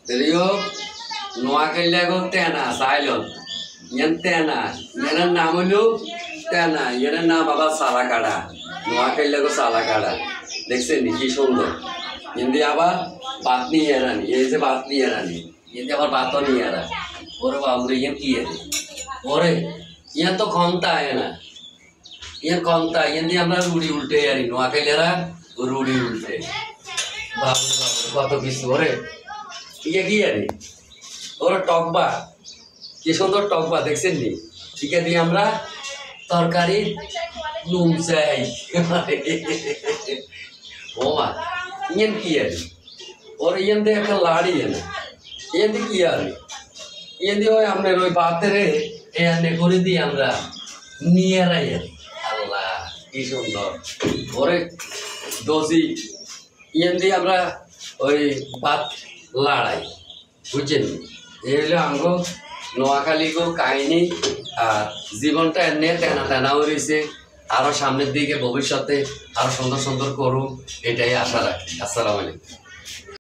Rio Noakelago Tana, silent. Yantana, Yana Namulu, Tana, Yana Baba Salakada, Noakelago Salakada, Dexen, Kishondo. In the Aba, Batni Yarani, is a Batni Yarani, in the Batoni Yara, or about the Yankee. Ore, Yanto Conta Yana. Yan Conta, Yandiana Rudy Ulte, and Noakelera, Rudy Ulte. Babu, Ore. Yagi or Tokba, Kishondo Tokba, Dexendi. Chicken Yamra, Torkari, Lumsai. Oma, Yan Kiari, or Yan de Kaladian, Yan the Kiari, Yan the Amero Patere, and the Kuridi Amra, near Allah, Kishondo, or Dosi, Yan the Amra, or Pat. লড়াই বুঝছেন এগুলো আমগো নোয়াখালীগো কাহিনী আর জীবনটা এনে টানা টানা হয়েছে আরো সামনের দিকে ভবিষ্যতে আরো সুন্দর সুন্দর করুক এটাই আশা রাখি আসসালামু আলাইকুম